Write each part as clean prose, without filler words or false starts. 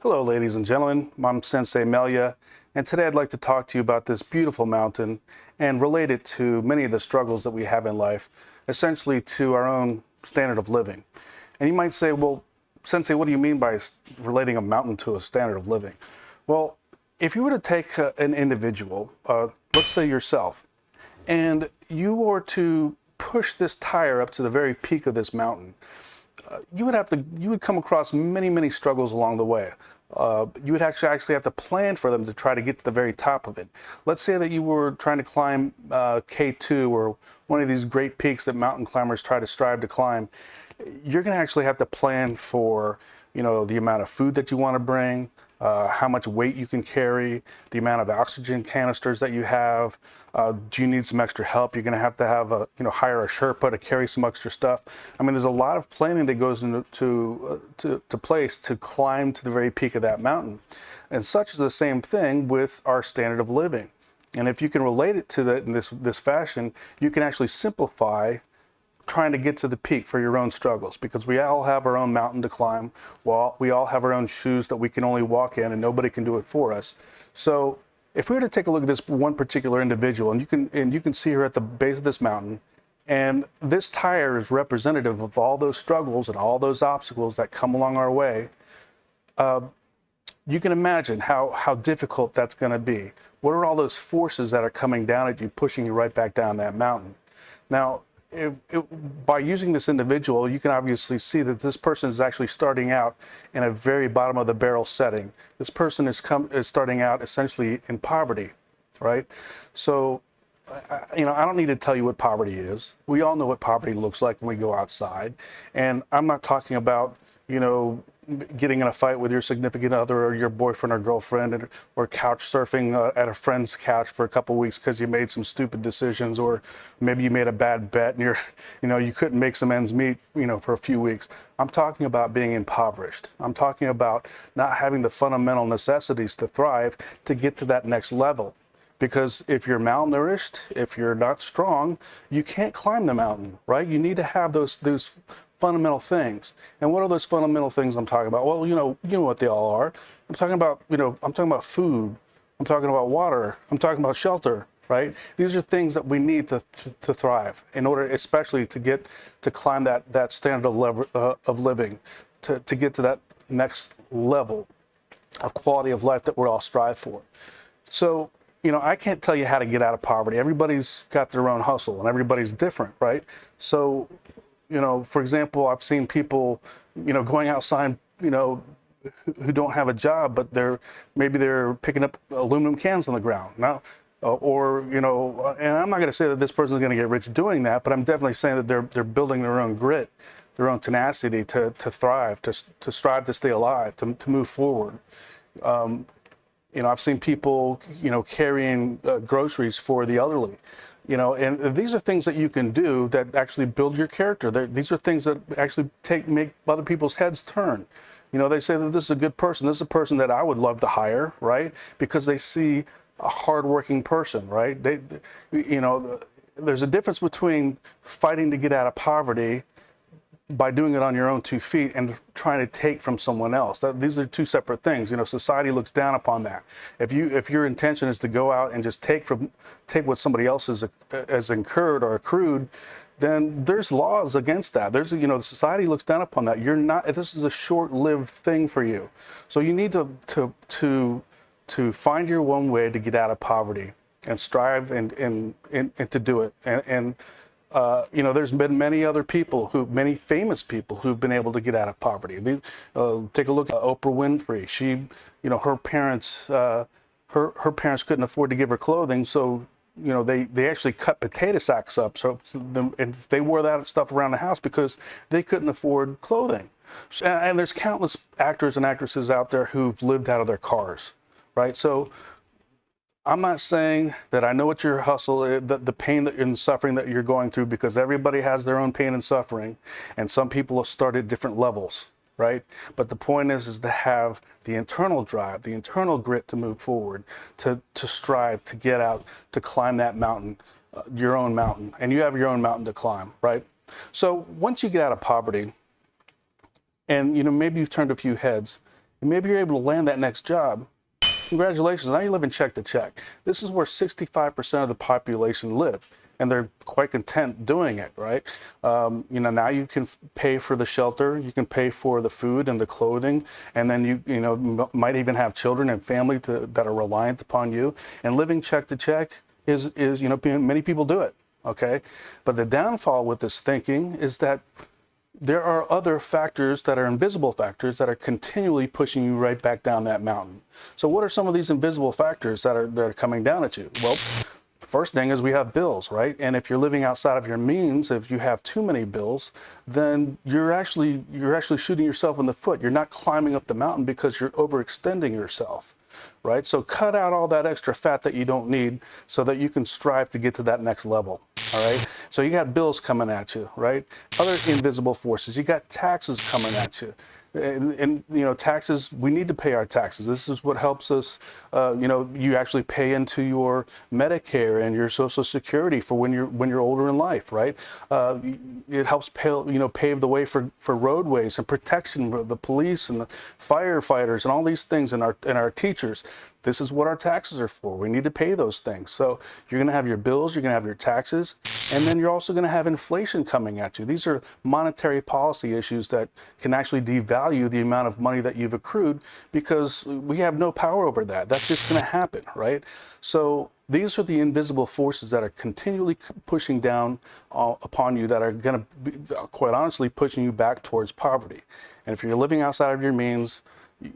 Hello, ladies and gentlemen. I'm Sensei Mella, and today I'd like to talk to you about this beautiful mountain and relate it to many of the struggles that we have in life, essentially to our own standard of living. And you might say, well, Sensei, what do you mean by relating a mountain to a standard of living? Well, if you were to take an individual, let's say yourself, and you were to push this tire up to the very peak of this mountain, you would come across many struggles along the way. You would actually have to plan for them to try to get to the very top of it. Let's say that you were trying to climb K2 or one of these great peaks that mountain climbers strive to climb. You're going to actually have to plan for, the amount of food that you want to bring, how much weight you can carry, the amount of oxygen canisters that you have. Do you need some extra help? You're going to have hire a Sherpa to carry some extra stuff. I mean, there's a lot of planning that goes into place to climb to the very peak of that mountain. And such is the same thing with our standard of living. And if you can relate it to that in this fashion, you can actually simplify trying to get to the peak for your own struggles, because we all have our own mountain to climb. Well, we all have our own shoes that we can only walk in, and nobody can do it for us. So if we were to take a look at this one particular individual, and you can see her at the base of this mountain, and this tire is representative of all those struggles and all those obstacles that come along our way. You can imagine how difficult that's going to be. What are all those forces that are coming down at you, pushing you right back down that mountain? Now, by using this individual, you can obviously see that this person is actually starting out in a very bottom of the barrel setting. This person is starting out essentially in poverty, right? So, I don't need to tell you what poverty is. We all know what poverty looks like when we go outside. And I'm not talking about, getting in a fight with your significant other or your boyfriend or girlfriend, or couch surfing at a friend's couch for a couple weeks because you made some stupid decisions, or maybe you made a bad bet and you couldn't make some ends meet, for a few weeks. I'm talking about being impoverished. I'm talking about not having the fundamental necessities to thrive to get to that next level. Because if you're malnourished, if you're not strong, you can't climb the mountain, right? You need to have those fundamental things. And what are those fundamental things I'm talking about? Well, you know what they all are. I'm talking about food. I'm talking about water. I'm talking about shelter, right? These are things that we need to thrive in order, especially to climb that standard of living, to get to that next level of quality of life that we all strive for. So, I can't tell you how to get out of poverty. Everybody's got their own hustle and everybody's different, right? So, for example, I've seen people, going outside, who don't have a job, but maybe they're picking up aluminum cans on the ground now, and I'm not going to say that this person is going to get rich doing that, but I'm definitely saying that they're building their own grit, their own tenacity to thrive, to strive to stay alive, to move forward. I've seen people, carrying groceries for the elderly, and these are things that you can do that actually build your character. These are things that actually make other people's heads turn. They say that this is a good person. This is a person that I would love to hire, right? Because they see a hardworking person, right? There's a difference between fighting to get out of poverty by doing it on your own 2 feet and trying to take from someone else. These are two separate things. Society looks down upon that. If your intention is to go out and just take what somebody else has incurred or accrued, then there's laws against that. Society looks down upon that. This is a short-lived thing for you. So you need to find your one way to get out of poverty and strive and to do it. There's been many famous people who've been able to get out of poverty. Take a look at Oprah Winfrey. She, her parents couldn't afford to give her clothing, so they actually cut potato sacks up. And they wore that stuff around the house because they couldn't afford clothing. And there's countless actors and actresses out there who've lived out of their cars, right? So I'm not saying that I know what your hustle is, the pain and suffering that you're going through, because everybody has their own pain and suffering, and some people have started at different levels, right? But the point is to have the internal drive, the internal grit to move forward, to strive, to get out, to climb that mountain, your own mountain, and you have your own mountain to climb, right? So once you get out of poverty, and maybe you've turned a few heads, and maybe you're able to land that next job. Congratulations, now you're living check to check. This is where 65% of the population live, and they're quite content doing it, right? Now you can pay for the shelter, you can pay for the food and the clothing, and then you might even have children and family that are reliant upon you. And living check to check is many people do it, okay? But the downfall with this thinking is that there are other factors that are invisible factors that are continually pushing you right back down that mountain. So what are some of these invisible factors that are coming down at you? Well, the first thing is we have bills, right? And if you're living outside of your means, if you have too many bills, then you're actually shooting yourself in the foot. You're not climbing up the mountain because you're overextending yourself, right? So cut out all that extra fat that you don't need so that you can strive to get to that next level, all right? So you got bills coming at you, right? Other invisible forces, you got taxes coming at you. And taxes, we need to pay our taxes. This is what helps us, you actually pay into your Medicare and your Social Security for when you're older in life, right? It helps pave the way for roadways and protection for the police and the firefighters and all these things, and our teachers. This is what our taxes are for. We need to pay those things. So you're going to have your bills, you're going to have your taxes, and then you're also going to have inflation coming at you. These are monetary policy issues that can actually devalue the amount of money that you've accrued, because we have no power over that. That's just going to happen, right? So these are the invisible forces that are continually pushing down upon you, that are going to be, quite honestly, pushing you back towards poverty. And if you're living outside of your means,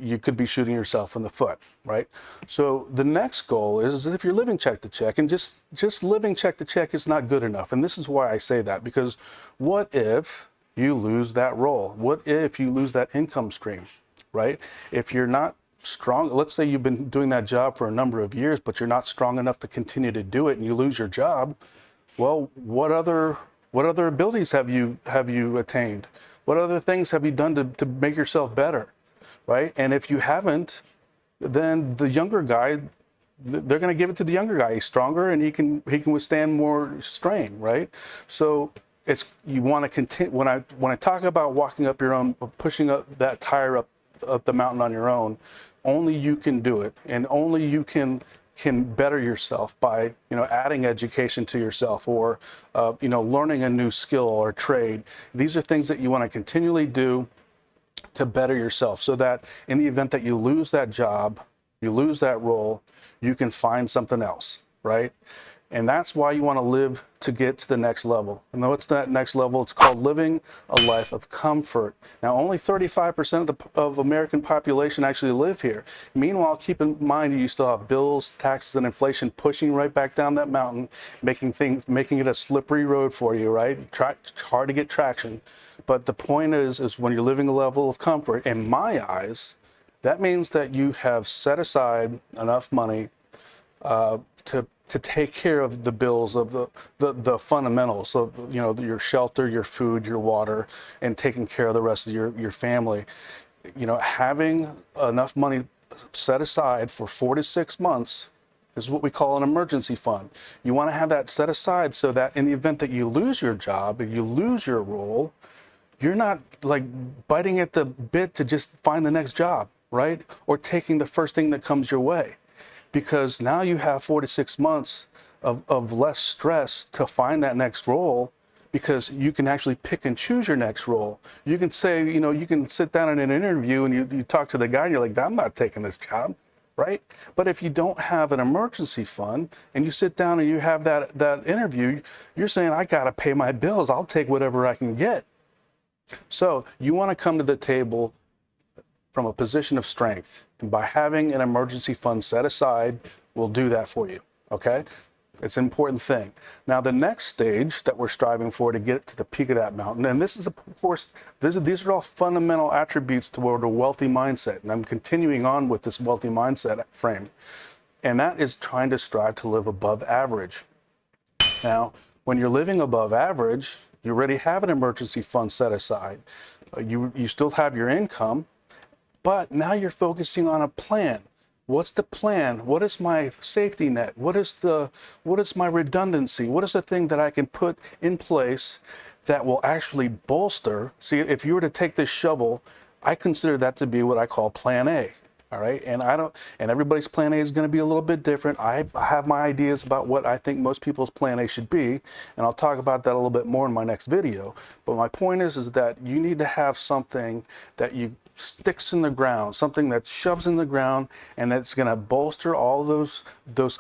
you could be shooting yourself in the foot, right? So the next goal is if you're living check to check, and just living check to check is not good enough. And this is why I say that, because what if you lose that role? What if you lose that income stream, right? If you're not strong, let's say you've been doing that job for a number of years, but you're not strong enough to continue to do it, and you lose your job, well, what other abilities have you attained? What other things have you done to make yourself better? Right? And if you haven't, then the younger guy, they're going to give it to the younger guy. He's stronger and he can withstand more strain, right? So you want to continue. When I talk about walking up your own, pushing up that tire up the mountain on your own, only you can do it, and only you can better yourself by adding education to yourself, or learning a new skill or trade. These are things that you want to continually do to better yourself, so that in the event that you lose that job, you lose that role, you can find something else, right? And that's why you want to live to get to the next level. And what's that next level? It's called living a life of comfort. Now, only 35% of American population actually live here. Meanwhile, keep in mind, you still have bills, taxes, and inflation pushing right back down that mountain, making it a slippery road for you, right? It's hard to get traction. But the point is when you're living a level of comfort, in my eyes, that means that you have set aside enough money to take care of the bills, of the fundamentals of your shelter, your food, your water, and taking care of the rest of your family. Having enough money set aside for 4 to 6 months is what we call an emergency fund. You want to have that set aside so that in the event that you lose your job, and you lose your role, you're not like biting at the bit to just find the next job, right? Or taking the first thing that comes your way. Because now you have 4 to 6 months of less stress to find that next role, because you can actually pick and choose your next role. You can say, you can sit down in an interview and you talk to the guy and you're like, I'm not taking this job, right? But if you don't have an emergency fund and you sit down and you have that interview, you're saying, I got to pay my bills. I'll take whatever I can get. So you want to come to the table from a position of strength, and by having an emergency fund set aside, we'll do that for you, okay? It's an important thing. Now, the next stage that we're striving for to get to the peak of that mountain, and this is, of course, these are all fundamental attributes toward a wealthy mindset, and I'm continuing on with this wealthy mindset frame, and that is trying to strive to live above average. Now, when you're living above average, you already have an emergency fund set aside. You still have your income, but now you're focusing on a plan. What's the plan? What is my safety net? What is my redundancy? What is the thing that I can put in place that will actually bolster? See, if you were to take this shovel I consider that to be what I call plan A. All right, and everybody's plan A is going to be a little bit different. I have my ideas about what I think most people's plan A should be, and I'll talk about that a little bit more in my next video. But my point is that you need to have something that you sticks in the ground, something that shoves in the ground, and that's going to bolster all those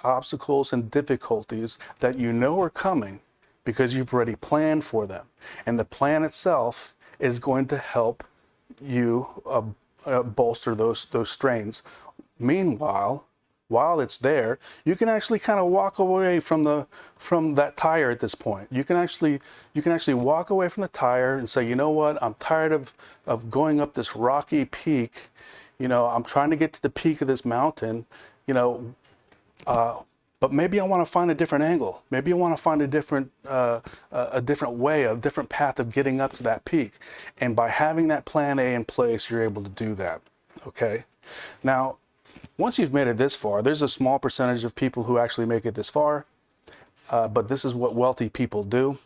obstacles and difficulties that you know are coming because you've already planned for them. And the plan itself is going to help you bolster those strains. Meanwhile, while it's there, you can actually kind of walk away from that tire at this point. You can actually walk away from the tire and say, you know what, I'm tired of going up this rocky peak. You know, I'm trying to get to the peak of this mountain, you know, but maybe I want to find a different angle. Maybe I want to find a different way, a different path of getting up to that peak. And by having that plan A in place, you're able to do that. Okay. Now, once you've made it this far, there's a small percentage of people who actually make it this far, but this is what wealthy people do.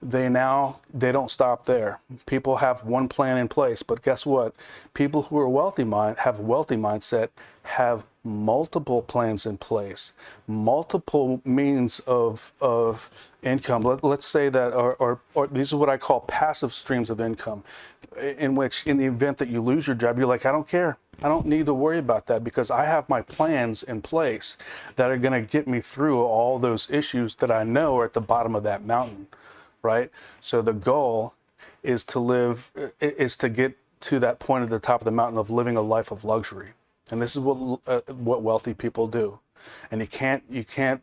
They don't stop there. People have one plan in place, but guess what? People who are have a wealthy mindset have multiple plans in place, multiple means of income. Let's say that, or these are what I call passive streams of income, in which, in the event that you lose your job, you're like, I don't care. I don't need to worry about that because I have my plans in place that are going to get me through all those issues that I know are at the bottom of that mountain. Right? So the goal is to get to that point at the top of the mountain of living a life of luxury. And this is what wealthy people do. And you can't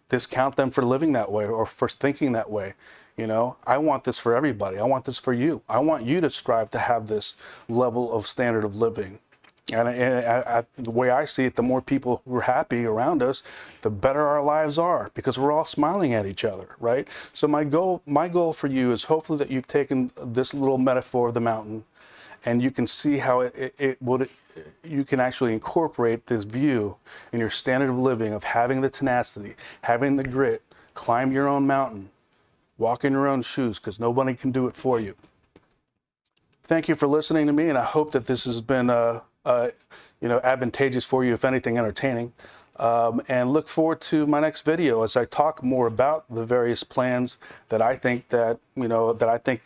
discount them for living that way or for thinking that way. You know, I want this for everybody. I want this for you. I want you to strive to have this level of standard of living. And the way I see it, the more people who are happy around us, the better our lives are because we're all smiling at each other, right? So my goal for you is hopefully that you've taken this little metaphor of the mountain and you can see how you can actually incorporate this view in your standard of living of having the tenacity, having the grit, climb your own mountain, walk in your own shoes because nobody can do it for you. Thank you for listening to me, and I hope that this has been advantageous for you, if anything, entertaining. And look forward to my next video as I talk more about the various plans that I think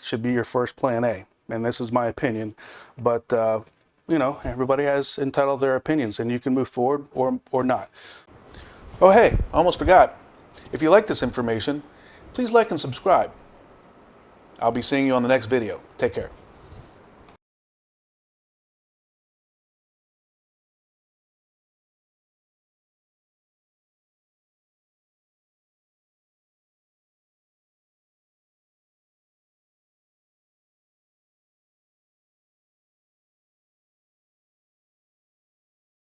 should be your first plan A. And this is my opinion, but everybody has entitled their opinions, and you can move forward or not. Oh, hey, almost forgot. If you like this information, please like and subscribe. I'll be seeing you on the next video. Take care.